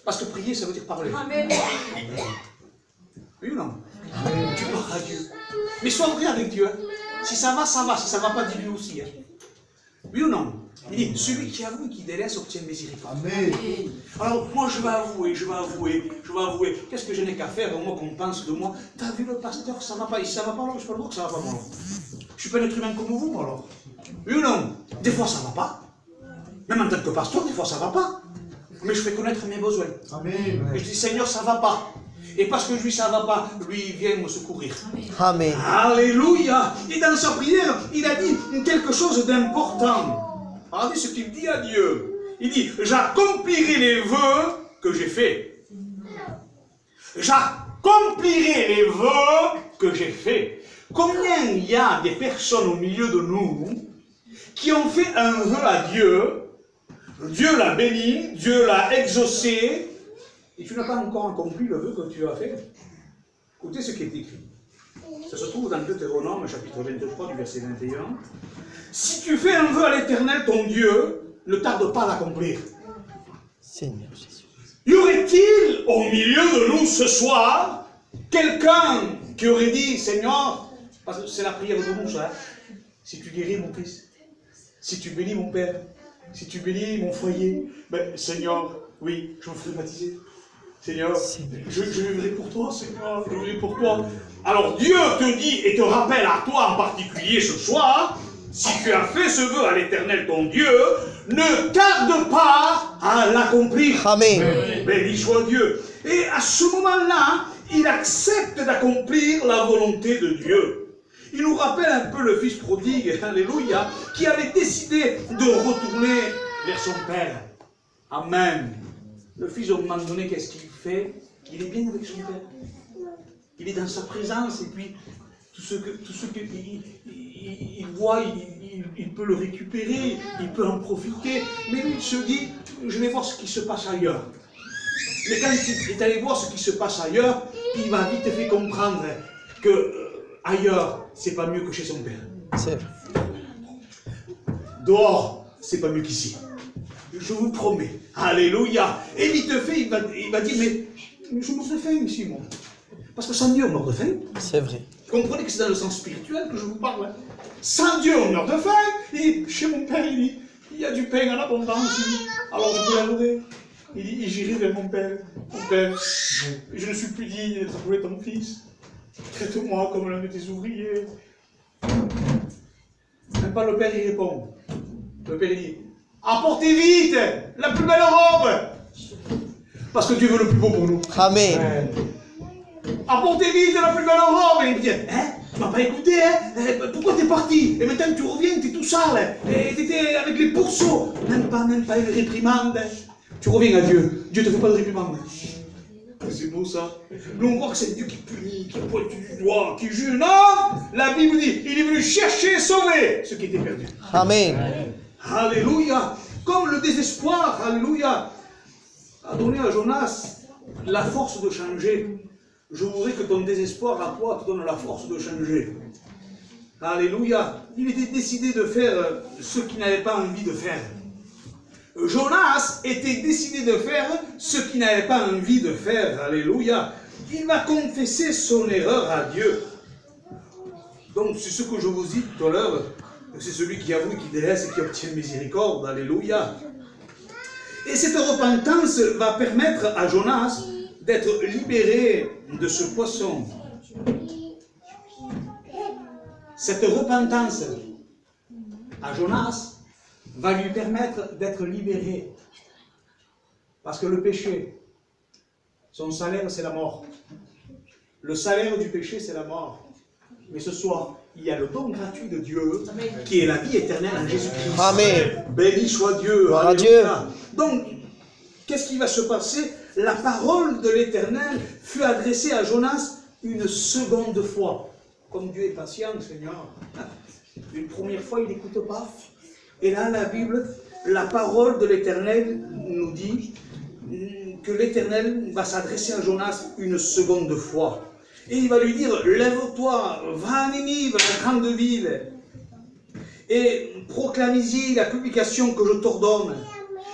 Parce que prier, ça veut dire parler. Amen. Oui ou non? Tu parles à Dieu. Mais sois vrai avec Dieu. Si ça va, ça va. Si ça ne va pas, dis-lui aussi. Oui ou non? Il dit, celui qui avoue et qui délaisse obtient miséricorde. Amen. Alors, moi, je vais avouer. Qu'est-ce que je n'ai qu'à faire, moi, qu'on pense de moi? T'as vu le pasteur, ça va pas. Si ça va pas, alors, je peux le voir que ça va pas, moi. Je suis pas un être humain comme vous, moi, alors. Oui ou non? Des fois, ça va pas. Même en tant que pasteur, des fois, ça va pas. Mais je fais connaître mes besoins. Amen. Et je dis, Seigneur, ça va pas. Et parce que lui, ça va pas, lui, il vient me secourir. Amen. Alléluia. Et dans sa prière, il a dit quelque chose d'important. Regardez ce qu'il dit à Dieu. Il dit, j'accomplirai les vœux que j'ai faits. J'accomplirai les vœux que j'ai faits. Combien il y a des personnes au milieu de nous qui ont fait un vœu à Dieu, Dieu l'a béni, Dieu l'a exaucé, et tu n'as pas encore accompli le vœu que tu as fait. Écoutez ce qui est écrit. Ça se trouve dans Deutéronome, chapitre 23, du verset 21. Si tu fais un vœu à l'Éternel, ton Dieu, ne tarde pas à l'accomplir. Seigneur Jésus. Y aurait-il au milieu de nous ce soir quelqu'un qui aurait dit, Seigneur, parce que c'est la prière de nous, ça, si tu guéris mon fils, si tu bénis mon père, si tu bénis mon foyer, ben, Seigneur, oui, je me ferai baptiser. Seigneur, je vivrai pour toi, Seigneur, je vivrai pour toi. Alors Dieu te dit et te rappelle à toi en particulier ce soir, si tu as fait ce vœu à l'Éternel ton Dieu, ne tarde pas à l'accomplir. Amen. Béni soit Dieu. Et à ce moment-là, il accepte d'accomplir la volonté de Dieu. Il nous rappelle un peu le fils prodigue, alléluia, qui avait décidé de retourner vers son père. Amen. Le fils, au moment donné, qu'est-ce qu'il fait? Il est bien avec son père. Il est dans sa présence, et puis tout ce qu'il voit, il peut le récupérer, il peut en profiter. Mais lui, il se dit, je vais voir ce qui se passe ailleurs. Mais quand il est allé voir ce qui se passe ailleurs, il va vite fait comprendre que ailleurs, c'est pas mieux que chez son père. C'est vrai. Dehors, c'est pas mieux qu'ici. Je vous promets. Alléluia. Et vite fait, il va dire, mais je meurs de faim ici, moi. Parce que sans Dieu, on meurt de faim. C'est vrai. Comprenez que c'est dans le sens spirituel que je vous parle. Sans Dieu, on meurt de faim. Et chez mon père, il dit, il y a du pain en abondance. Alors je peux l'adorer. Il dit, et j'irai vers mon père. Mon père, je ne suis plus digne d'être appelé ton fils. Traite-moi comme l'un de tes ouvriers. Même pas le père, il répond. Le père, il dit, apportez vite la plus belle robe. Parce que Dieu veut le plus beau pour nous. Amen. Apportez vite la plus belle robe. Et il me dit, hein, tu m'as pas écouté, hein? Pourquoi t'es parti? Et maintenant tu reviens, t'es tout sale. Et t'étais avec les pourceaux. Même pas une réprimande. Tu reviens à Dieu. Dieu te fait pas de réprimande. C'est beau ça. Nous on croit que c'est Dieu qui punit, qui pointe du doigt, qui juge. Non! La Bible dit, il est venu chercher et sauver ce qui était perdu. Amen. Alléluia. Comme le désespoir, alléluia, a donné à Jonas la force de changer. Je voudrais que ton désespoir à toi te donne la force de changer. Alléluia. Il était décidé de faire ce qu'il n'avait pas envie de faire. Jonas était décidé de faire ce qu'il n'avait pas envie de faire. Alléluia. Il va confesser son erreur à Dieu. Donc c'est ce que je vous dis tout à l'heure. C'est celui qui avoue, qui délaisse et qui obtient miséricorde. Alléluia. Et cette repentance va permettre à Jonas d'être libéré de ce poisson. Cette repentance à Jonas va lui permettre d'être libéré. Parce que le péché, son salaire, c'est la mort. Le salaire du péché, c'est la mort. Mais ce soir, il y a le don gratuit de Dieu, qui est la vie éternelle en Jésus-Christ. Amen. Béni soit Dieu. Gloire à Dieu. Donc, qu'est-ce qui va se passer? La parole de l'Éternel fut adressée à Jonas une seconde fois. Comme Dieu est patient, Seigneur. Une première fois, il n'écoute pas. Et là, la Bible, la parole de l'Éternel nous dit que l'Éternel va s'adresser à Jonas une seconde fois. Et il va lui dire, lève-toi, va à Ninive, la grande ville, et proclame-y la publication que je t'ordonne.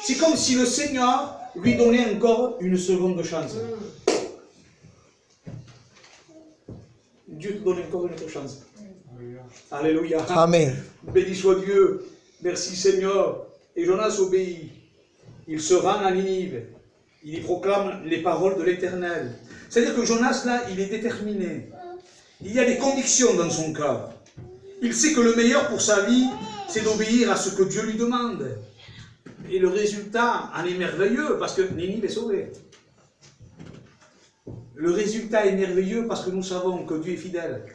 C'est comme si le Seigneur lui donnait encore une seconde chance. Dieu te donne encore une autre chance. Alléluia. Amen. Béni soit Dieu. Merci Seigneur. Et Jonas obéit. Il se rend à Ninive. Il y proclame les paroles de l'Éternel. C'est-à-dire que Jonas, là, il est déterminé. Il y a des convictions dans son cœur. Il sait que le meilleur pour sa vie, c'est d'obéir à ce que Dieu lui demande. Et le résultat en est merveilleux, parce que Ninive est sauvée. Le résultat est merveilleux parce que nous savons que Dieu est fidèle.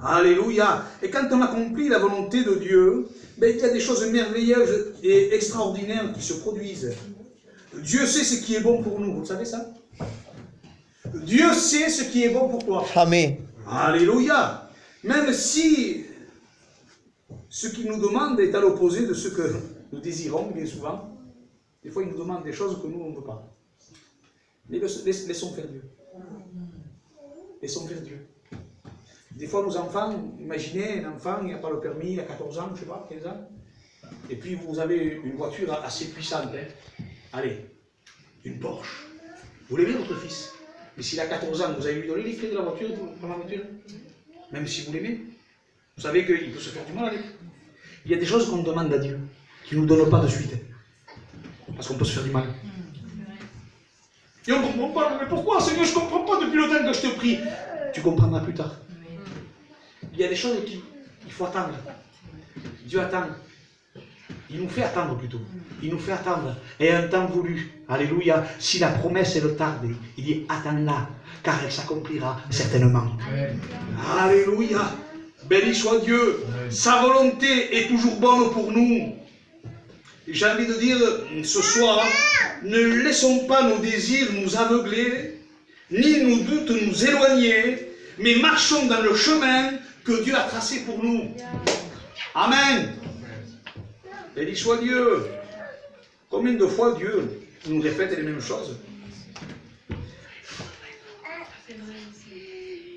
Alléluia. Et quand on accomplit la volonté de Dieu, ben, il y a des choses merveilleuses et extraordinaires qui se produisent. Dieu sait ce qui est bon pour nous. Vous savez ça? Dieu sait ce qui est bon pour toi. Amen. Alléluia. Même si ce qu'il nous demande est à l'opposé de ce que nous désirons, bien souvent. Des fois, il nous demande des choses que nous, on ne veut pas. Mais laissons faire Dieu. Laissons faire Dieu. Des fois, nos enfants, imaginez un enfant, il n'a pas le permis, il a 14 ans, je ne sais pas, 15 ans. Et puis, vous avez une voiture assez puissante. Hein. Allez, une Porsche. Vous l'aimez, votre fils? Mais s'il a 14 ans, vous allez lui donner les clés de la voiture pour prendre la voiture? Même si vous l'aimez. Vous savez qu'il peut se faire du mal avec. Il y a des choses qu'on demande à Dieu, qu'il ne nous donne pas de suite. Parce qu'on peut se faire du mal. Et on ne comprend pas. Mais pourquoi, Seigneur, je ne comprends pas depuis le temps que je te prie. Tu comprendras plus tard. Il y a des choses qu'il faut attendre. Dieu attend. Il nous fait attendre plutôt. Il nous fait attendre. Et un temps voulu. Alléluia. Si la promesse elle tarde, il dit attends-la, car elle s'accomplira certainement. Alléluia. Béni soit Dieu. Sa volonté est toujours bonne pour nous. J'ai envie de dire ce soir, ne laissons pas nos désirs nous aveugler, ni nos doutes nous éloigner, mais marchons dans le chemin que Dieu a tracé pour nous. Amen. Béni soit Dieu. Combien de fois Dieu nous répète les mêmes choses?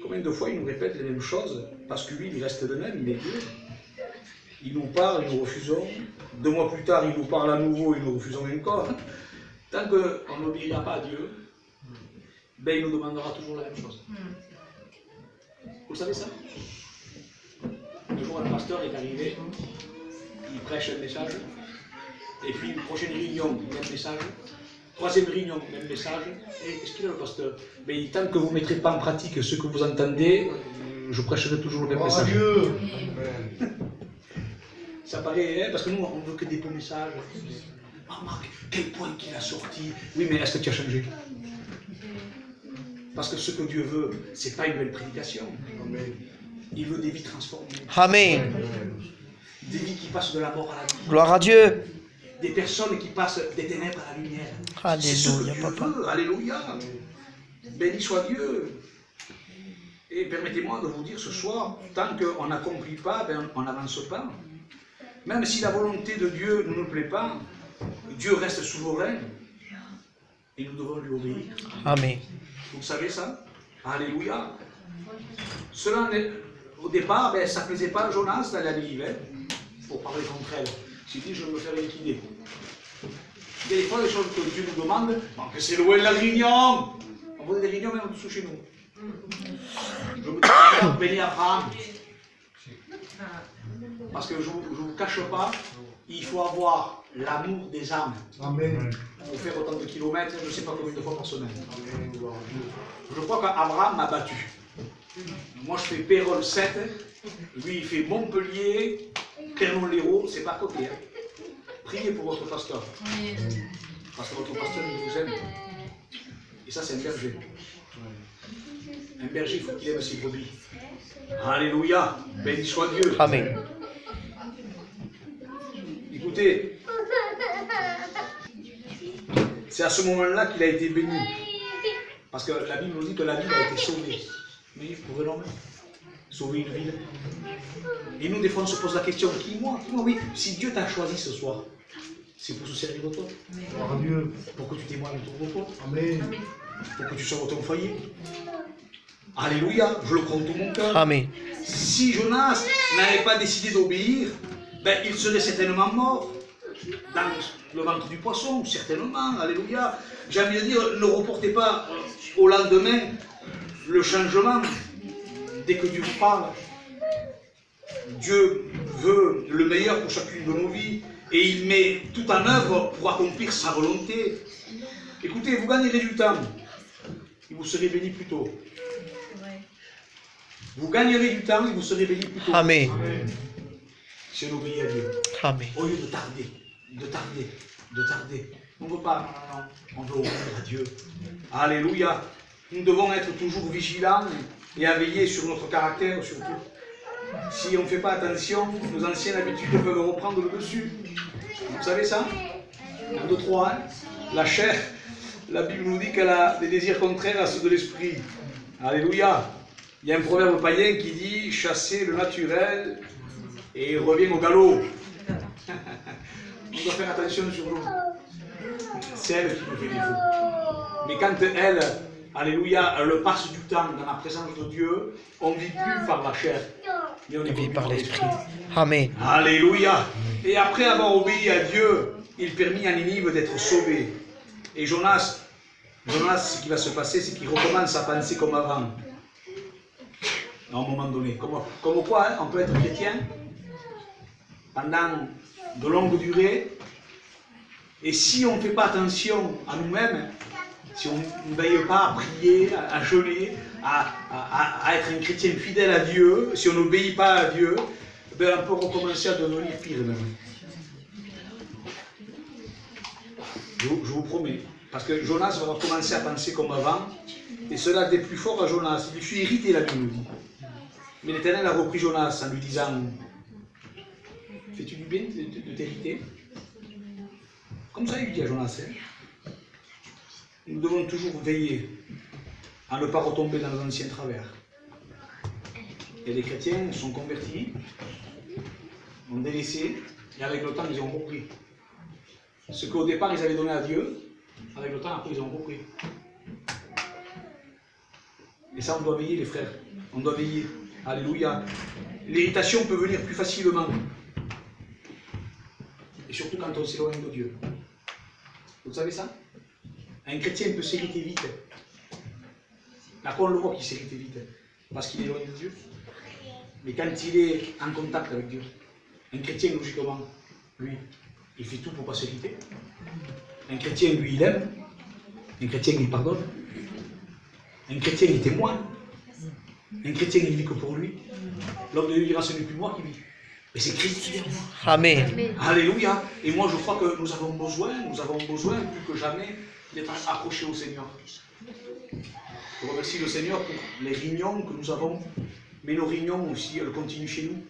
Combien de fois il nous répète les mêmes choses? Parce que lui, il reste le même, il est Dieu. Il nous parle, nous refusons. 2 mois plus tard, il nous parle à nouveau, et nous refusons encore. Tant qu'on n'obéira pas à Dieu, ben, il nous demandera toujours la même chose. Vous savez ça? Un jour, un pasteur est arrivé, il prêche un message, et puis une prochaine réunion, même message. 3e réunion, même message. Et qu'est-ce qu'il a le pasteur? Ben, tant que vous ne mettrez pas en pratique ce que vous entendez, je prêcherai toujours le même message. Dieu. Ça paraît, hein, parce que nous, on ne veut que des beaux messages. Ah, Marc, quel point qu'il a sorti. Oui, mais est-ce que tu as changé? Parce que ce que Dieu veut, ce n'est pas une belle prédication. Il veut des vies transformées. Amen. Des vies qui passent de la mort à la vie. Gloire à Dieu. Des personnes qui passent des ténèbres à la lumière. Alléluia, papa. Veut. Alléluia. Béni soit Dieu. Et permettez-moi de vous dire ce soir, tant qu'on n'accomplit pas, ben, on n'avance pas. Même si la volonté de Dieu ne nous plaît pas, Dieu reste souverain et nous devons lui obéir. Amen. Vous savez ça? Alléluia. Cela, au départ, ben, ça ne plaisait pas à Jonas dans la Ninive, hein, pour parler contre elle. Il s'est dit, je vais me faire liquider. Il y a des fois des choses que Dieu nous demande, que c'est loin de la réunion. On voit des réunions même en dessous chez nous. Je me dis, béni Abraham. Parce que je ne vous cache pas, il faut avoir l'amour des âmes. Amen. Pour faire autant de kilomètres, je ne sais pas combien de fois par semaine. Amen. Je crois qu'Abraham m'a battu. Moi je fais Pérol 7, lui il fait Montpellier, Clermont-Lérault, c'est pas à côté. Hein. Priez pour votre pasteur. Parce que votre pasteur il vous aime. Et ça c'est un berger. Un berger, il faut qu'il aime ses brebis. Alléluia. Béni soit Dieu. Amen. Écoutez, c'est à ce moment-là qu'il a été béni. Parce que la Bible nous dit que la ville a été sauvée. Mais pour un homme, sauver une ville. Et nous, des fois, on se pose la question, qui moi? Oui, si Dieu t'a choisi ce soir, c'est pour se servir de toi. Amen. Pour que tu témoignes autour de toi. Amen. Pour que tu sauves ton foyer. Alléluia, je le crois de tout mon cœur. Amen. Si Jonas n'avait pas décidé d'obéir, ben, il serait certainement mort. dans le ventre du poisson, certainement, alléluia. J'ai envie de dire, ne reportez pas au lendemain le changement dès que Dieu vous parle. Dieu veut le meilleur pour chacune de nos vies et il met tout en œuvre pour accomplir sa volonté. Écoutez, vous gagnerez du temps et vous serez bénis plus tôt. Vous gagnerez du temps et vous serez bénis plus tôt. Amen. Si on obéit à Dieu. Amen. Au lieu de tarder, de tarder, de tarder. On ne veut pas, non, non, on veut obéir à Dieu. Alléluia. Nous devons être toujours vigilants et à veiller sur notre caractère surtout. Si on ne fait pas attention, nos anciennes habitudes peuvent reprendre le dessus. Vous savez ça? 1, 2, 3, hein? La chair, la Bible nous dit qu'elle a des désirs contraires à ceux de l'esprit. Alléluia. Il y a un proverbe païen qui dit « Chassez le naturel et il revient au galop ». On doit faire attention sur nous. C'est elle qui nous fait défaut. Mais quand elle, alléluia, elle passe du temps dans la présence de Dieu, on ne vit plus par la chair, mais on vit par l'esprit. Amen. Alléluia. Et après avoir obéi à Dieu, il permit à Ninive d'être sauvé. Et Jonas, ce qui va se passer, c'est qu'il recommence à penser comme avant. À un moment donné. Comme quoi, hein, on peut être chrétien pendant de longues durées, et si on ne fait pas attention à nous-mêmes, si on ne veille pas à prier, à jeûner, à être un chrétien fidèle à Dieu, si on n'obéit pas à Dieu, ben on peut recommencer à devenir pire même. Je vous promets. Parce que Jonas va recommencer à penser comme avant, et cela des plus forts à Jonas. Il fut irrité, la Bible dit. Mais l'Éternel a repris Jonas en lui disant « Fais-tu du bien de t'hériter ?» Comme ça, il lui dit à Jonas. Hein. Nous devons toujours veiller à ne pas retomber dans nos anciens travers. Et les chrétiens sont convertis, ont délaissé, et avec le temps, ils ont repris. Ce qu'au départ, ils avaient donné à Dieu, avec le temps, après, ils ont repris. Et ça, on doit veiller, les frères. On doit veiller. Alléluia. L'irritation peut venir plus facilement. Et surtout quand on s'éloigne de Dieu. Vous savez ça? Un chrétien peut s'irriter vite. À quoi on le voit qu'il s'irrite vite? Parce qu'il est loin de Dieu. Mais quand il est en contact avec Dieu, un chrétien, logiquement, lui, il fait tout pour ne pas s'irriter. Un chrétien, lui, il aime. Un chrétien, il pardonne. Un chrétien, il témoigne. Un chrétien, il vit que pour lui. L'homme de Dieu dira, ce n'est plus moi qui vis. Mais c'est Christ qui vit en moi. Amen. Alléluia. Et moi, je crois que nous avons besoin plus que jamais d'être accrochés au Seigneur. Je remercie le Seigneur pour les réunions que nous avons. Mais nos réunions aussi, elles continuent chez nous.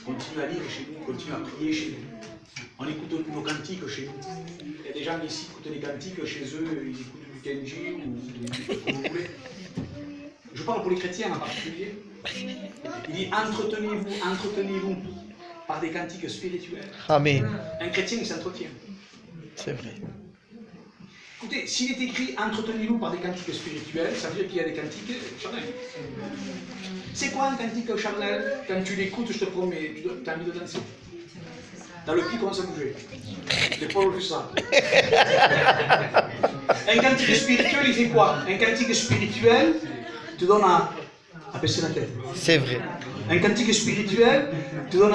Continue à lire chez nous, continue à prier chez nous. On écoute nos cantiques chez nous. Il y a des gens ici qui écoutent les cantiques chez eux, ils écoutent du Kenji ou ce que vous voulez. Je parle pour les chrétiens en particulier. Il dit entretenez-vous par des cantiques spirituels. Amen. Un chrétien, il s'entretient. C'est vrai. Écoutez, s'il est écrit entretenez-vous par des cantiques spirituels, ça veut dire qu'il y a des cantiques charnels. C'est quoi un cantique charnel? Quand tu l'écoutes, je te promets, tu as envie de danser. Dans le pied, commence à bouger. Les pauvres, ça. Un cantique spirituel, il fait quoi? Un cantique spirituel te donne à baisser la tête. C'est vrai. Un cantique spirituel te donne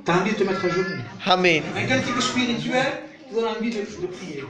t'as envie de te mettre à genoux. Amen. Un cantique spirituel te donne envie de prier.